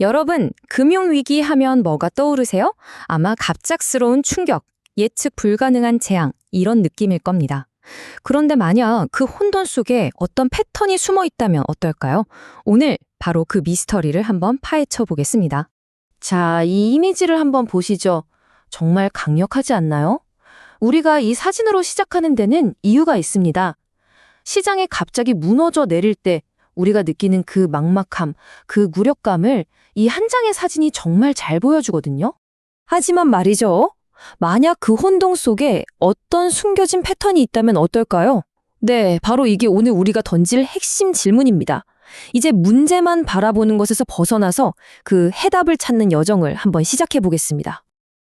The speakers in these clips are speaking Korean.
여러분, 금융위기 하면 뭐가 떠오르세요? 아마 갑작스러운 충격, 예측 불가능한 재앙, 이런 느낌일 겁니다. 그런데 만약 그 혼돈 속에 어떤 패턴이 숨어 있다면 어떨까요? 오늘 바로 그 미스터리를 한번 파헤쳐 보겠습니다. 자, 이 이미지를 한번 보시죠. 정말 강력하지 않나요? 우리가 이 사진으로 시작하는 데는 이유가 있습니다. 시장이 갑자기 무너져 내릴 때 우리가 느끼는 그 막막함, 그 무력감을 이 한 장의 사진이 정말 잘 보여주거든요. 하지만 말이죠. 만약 그 혼동 속에 어떤 숨겨진 패턴이 있다면 어떨까요? 네, 바로 이게 오늘 우리가 던질 핵심 질문입니다. 이제 문제만 바라보는 것에서 벗어나서 그 해답을 찾는 여정을 한번 시작해 보겠습니다.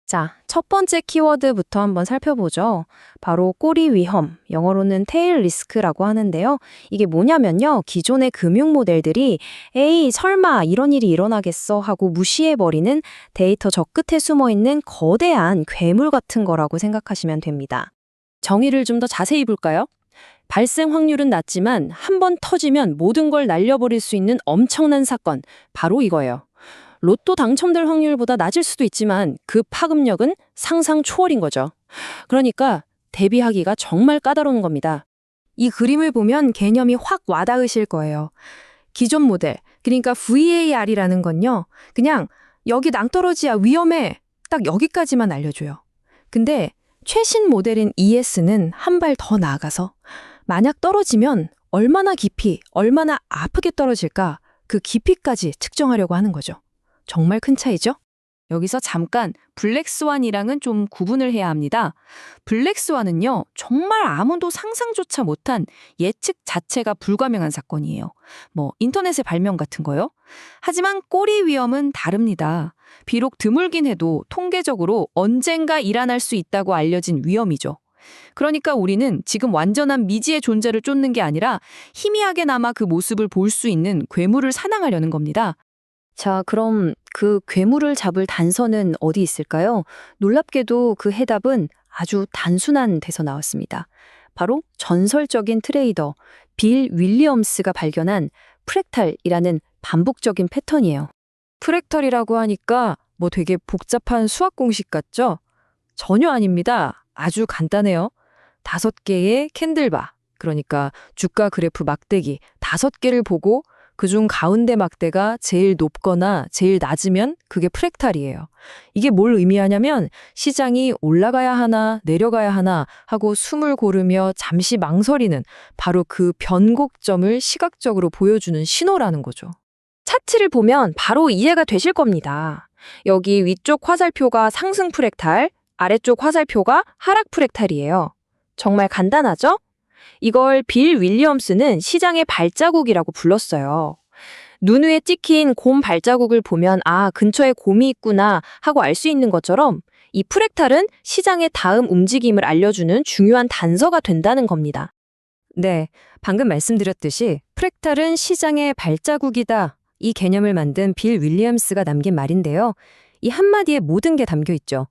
자, 첫 번째 키워드부터 한번 살펴보죠. 바로 꼬리 위험, 영어로는 테일 리스크라고 하는데요. 이게 뭐냐면요. 기존의 금융 모델들이 에이, 설마 이런 일이 일어나겠어 하고 무시해버리는 데이터 저 끝에 숨어있는 거대한 괴물 같은 거라고 생각하시면 됩니다. 정의를 좀 더 자세히 볼까요? 발생 확률은 낮지만 한 번 터지면 모든 걸 날려버릴 수 있는 엄청난 사건, 바로 이거예요. 로또 당첨될 확률보다 낮을 수도 있지만 그 파급력은 상상 초월인 거죠. 그러니까 대비하기가 정말 까다로운 겁니다. 이 그림을 보면 개념이 확 와닿으실 거예요. 기존 모델, 그러니까 VAR이라는 건요. 그냥 여기 낭떠러지야 위험해. 딱 여기까지만 알려줘요. 근데 최신 모델인 ES는 한 발 더 나아가서 만약 떨어지면 얼마나 깊이, 얼마나 아프게 떨어질까 그 깊이까지 측정하려고 하는 거죠. 정말 큰 차이죠? 여기서 잠깐 블랙스완이랑은 좀 구분을 해야 합니다. 블랙스완은요, 정말 아무도 상상조차 못한 예측 자체가 불가명한 사건이에요. 뭐 인터넷의 발명 같은 거요. 하지만 꼬리 위험은 다릅니다. 비록 드물긴 해도 통계적으로 언젠가 일어날 수 있다고 알려진 위험이죠. 그러니까 우리는 지금 완전한 미지의 존재를 쫓는 게 아니라 희미하게나마 그 모습을 볼 수 있는 괴물을 사냥하려는 겁니다. 자, 그럼 그 괴물을 잡을 단서는 어디 있을까요? 놀랍게도 그 해답은 아주 단순한 데서 나왔습니다. 바로 전설적인 트레이더 빌 윌리엄스가 발견한 프랙탈이라는 반복적인 패턴이에요. 프랙탈이라고 하니까 뭐 되게 복잡한 수학 공식 같죠? 전혀 아닙니다. 아주 간단해요. 5개의 캔들바, 그러니까 주가 그래프 막대기 5개를 보고 그중 가운데 막대가 제일 높거나 제일 낮으면 그게 프랙탈이에요. 이게 뭘 의미하냐면 시장이 올라가야 하나 내려가야 하나 하고 숨을 고르며 잠시 망설이는 바로 그 변곡점을 시각적으로 보여주는 신호라는 거죠. 차트를 보면 바로 이해가 되실 겁니다. 여기 위쪽 화살표가 상승 프랙탈, 아래쪽 화살표가 하락 프랙탈이에요. 정말 간단하죠? 이걸 빌 윌리엄스는 시장의 발자국이라고 불렀어요. 눈 위에 찍힌 곰 발자국을 보면 아, 근처에 곰이 있구나 하고 알 수 있는 것처럼 이 프랙탈은 시장의 다음 움직임을 알려주는 중요한 단서가 된다는 겁니다. 네, 방금 말씀드렸듯이 프랙탈은 시장의 발자국이다. 이 개념을 만든 빌 윌리엄스가 남긴 말인데요. 이 한마디에 모든 게 담겨 있죠.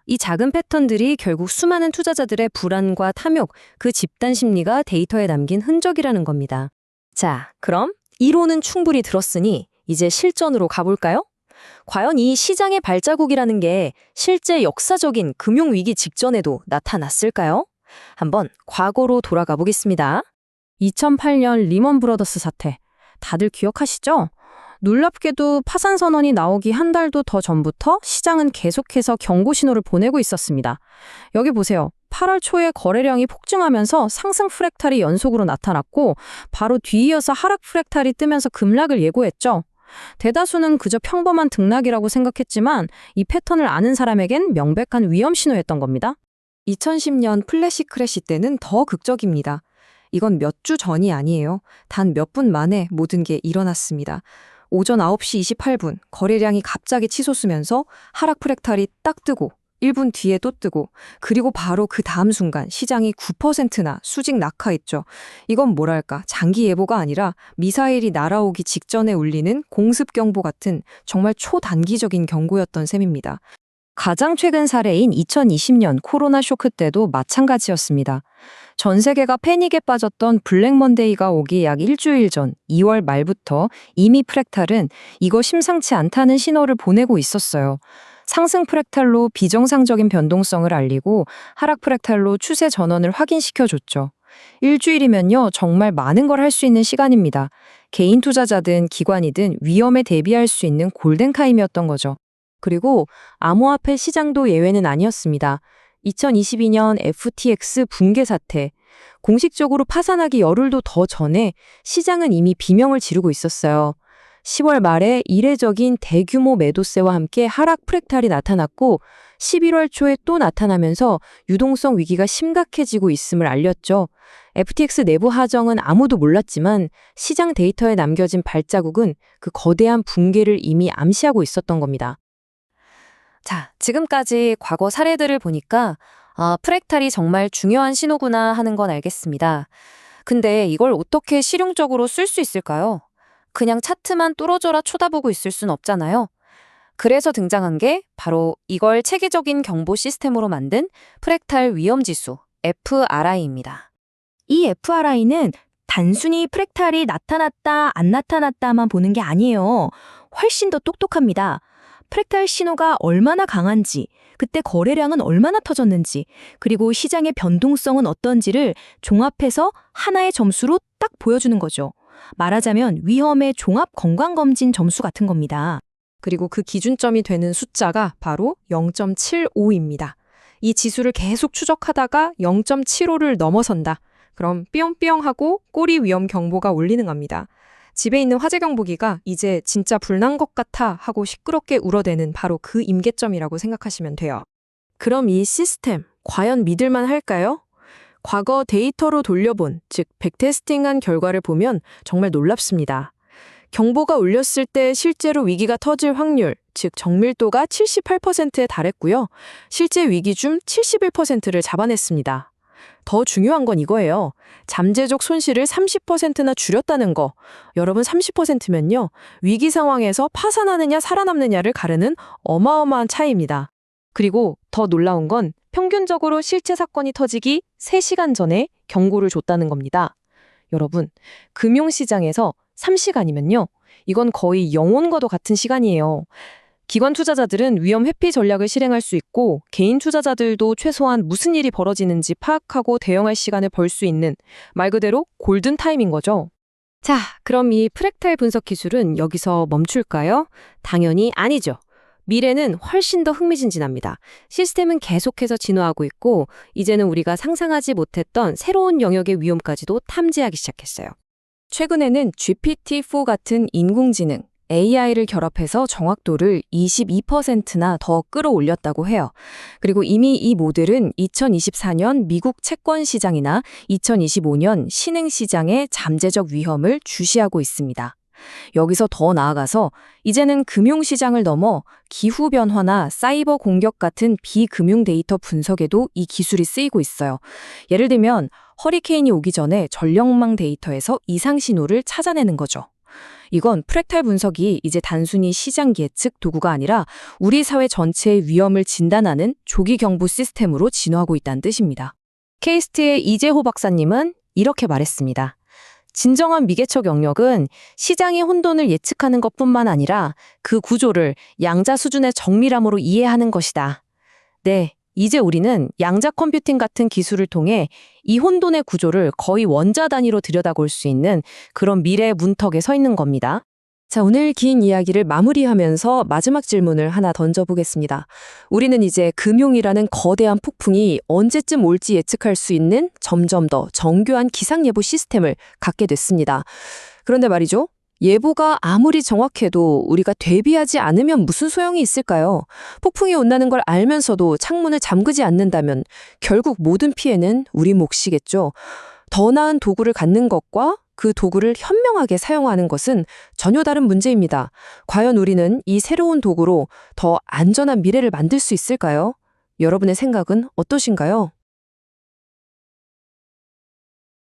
이 작은 패턴들이 결국 수많은 투자자들의 불안과 탐욕, 그 집단 심리가 데이터에 남긴 흔적이라는 겁니다. 자, 그럼 이론은 충분히 들었으니 이제 실전으로 가볼까요? 과연 이 시장의 발자국이라는 게 실제 역사적인 금융위기 직전에도 나타났을까요? 한번 과거로 돌아가 보겠습니다. 2008년 리먼 브러더스 사태, 다들 기억하시죠? 놀랍게도 파산 선언이 나오기 한 달도 더 전부터 시장은 계속해서 경고 신호를 보내고 있었습니다. 여기 보세요. 8월 초에 거래량이 폭증하면서 상승 프랙탈이 연속으로 나타났고 바로 뒤이어서 하락 프랙탈이 뜨면서 급락을 예고했죠. 대다수는 그저 평범한 등락이라고 생각했지만 이 패턴을 아는 사람에겐 명백한 위험 신호였던 겁니다. 2010년 플래시 크래시 때는 더 극적입니다. 이건 몇 주 전이 아니에요. 단 몇 분 만에 모든 게 일어났습니다. 오전 9시 28분 거래량이 갑자기 치솟으면서 하락 프랙탈이 딱 뜨고 1분 뒤에 또 뜨고 그리고 바로 그 다음 순간 시장이 9%나 수직 낙하했죠. 이건 뭐랄까 장기 예보가 아니라 미사일이 날아오기 직전에 울리는 공습경보 같은 정말 초단기적인 경고였던 셈입니다. 가장 최근 사례인 2020년 코로나 쇼크 때도 마찬가지였습니다. 전 세계가 패닉에 빠졌던 블랙 먼데이가 오기 약 일주일 전 2월 말부터 이미 프랙탈은 이거 심상치 않다는 신호를 보내고 있었어요. 상승 프랙탈로 비정상적인 변동성을 알리고 하락 프랙탈로 추세 전환을 확인시켜줬죠. 일주일이면요, 정말 많은 걸 할 수 있는 시간입니다. 개인 투자자든 기관이든 위험에 대비할 수 있는 골든타임이었던 거죠. 그리고 암호화폐 시장도 예외는 아니었습니다. 2022년 FTX 붕괴 사태, 공식적으로 파산하기 열흘도 더 전에 시장은 이미 비명을 지르고 있었어요. 10월 말에 이례적인 대규모 매도세와 함께 하락 프랙탈이 나타났고 11월 초에 또 나타나면서 유동성 위기가 심각해지고 있음을 알렸죠. FTX 내부 하정은 아무도 몰랐지만 시장 데이터에 남겨진 발자국은 그 거대한 붕괴를 이미 암시하고 있었던 겁니다. 자, 지금까지 과거 사례들을 보니까 프랙탈이 정말 중요한 신호구나 하는 건 알겠습니다. 근데 이걸 어떻게 실용적으로 쓸 수 있을까요? 그냥 차트만 뚫어져라 쳐다보고 있을 순 없잖아요. 그래서 등장한 게 바로 이걸 체계적인 경보 시스템으로 만든 프랙탈 위험지수 FRI입니다. 이 FRI는 단순히 프랙탈이 나타났다, 안 나타났다만 보는 게 아니에요. 훨씬 더 똑똑합니다. 프랙탈 신호가 얼마나 강한지, 그때 거래량은 얼마나 터졌는지, 그리고 시장의 변동성은 어떤지를 종합해서 하나의 점수로 딱 보여주는 거죠. 말하자면 위험의 종합 건강검진 점수 같은 겁니다. 그리고 그 기준점이 되는 숫자가 바로 0.75입니다. 이 지수를 계속 추적하다가 0.75를 넘어선다. 그럼 삐용삐용하고 꼬리 위험 경보가 울리는 겁니다. 집에 있는 화재 경보기가 이제 진짜 불난 것 같아 하고 시끄럽게 울어대는 바로 그 임계점이라고 생각하시면 돼요. 그럼 이 시스템, 과연 믿을만 할까요? 과거 데이터로 돌려본, 즉 백테스팅한 결과를 보면 정말 놀랍습니다. 경보가 울렸을 때 실제로 위기가 터질 확률, 즉 정밀도가 78%에 달했고요. 실제 위기 중 71%를 잡아냈습니다. 더 중요한 건 이거예요. 잠재적 손실을 30%나 줄였다는 거. 여러분 30%면요. 위기 상황에서 파산하느냐 살아남느냐를 가르는 어마어마한 차이입니다. 그리고 더 놀라운 건 평균적으로 실제 사건이 터지기 3시간 전에 경고를 줬다는 겁니다. 여러분, 금융시장에서 3시간이면요. 이건 거의 영혼과도 같은 시간이에요. 기관 투자자들은 위험 회피 전략을 실행할 수 있고 개인 투자자들도 최소한 무슨 일이 벌어지는지 파악하고 대응할 시간을 벌 수 있는 말 그대로 골든타임인 거죠. 자, 그럼 이 프랙탈 분석 기술은 여기서 멈출까요? 당연히 아니죠. 미래는 훨씬 더 흥미진진합니다. 시스템은 계속해서 진화하고 있고 이제는 우리가 상상하지 못했던 새로운 영역의 위험까지도 탐지하기 시작했어요. 최근에는 GPT-4 같은 인공지능, AI를 결합해서 정확도를 22%나 더 끌어올렸다고 해요. 그리고 이미 이 모델은 2024년 미국 채권 시장이나 2025년 신흥 시장의 잠재적 위험을 주시하고 있습니다. 여기서 더 나아가서 이제는 금융시장을 넘어 기후변화나 사이버 공격 같은 비금융 데이터 분석에도 이 기술이 쓰이고 있어요. 예를 들면 허리케인이 오기 전에 전력망 데이터에서 이상 신호를 찾아내는 거죠. 이건 프랙탈 분석이 이제 단순히 시장 예측 도구가 아니라 우리 사회 전체의 위험을 진단하는 조기 경보 시스템으로 진화하고 있다는 뜻입니다. 케이스트의 이재호 박사님은 이렇게 말했습니다. 진정한 미개척 영역은 시장의 혼돈을 예측하는 것뿐만 아니라 그 구조를 양자 수준의 정밀함으로 이해하는 것이다. 네, 이제 우리는 양자 컴퓨팅 같은 기술을 통해 이 혼돈의 구조를 거의 원자 단위로 들여다볼 수 있는 그런 미래의 문턱에 서 있는 겁니다. 자, 오늘 긴 이야기를 마무리하면서 마지막 질문을 하나 던져보겠습니다. 우리는 이제 금융이라는 거대한 폭풍이 언제쯤 올지 예측할 수 있는 점점 더 정교한 기상예보 시스템을 갖게 됐습니다. 그런데 말이죠. 예보가 아무리 정확해도 우리가 대비하지 않으면 무슨 소용이 있을까요? 폭풍이 온다는 걸 알면서도 창문을 잠그지 않는다면 결국 모든 피해는 우리 몫이겠죠. 더 나은 도구를 갖는 것과 그 도구를 현명하게 사용하는 것은 전혀 다른 문제입니다. 과연 우리는 이 새로운 도구로 더 안전한 미래를 만들 수 있을까요? 여러분의 생각은 어떠신가요?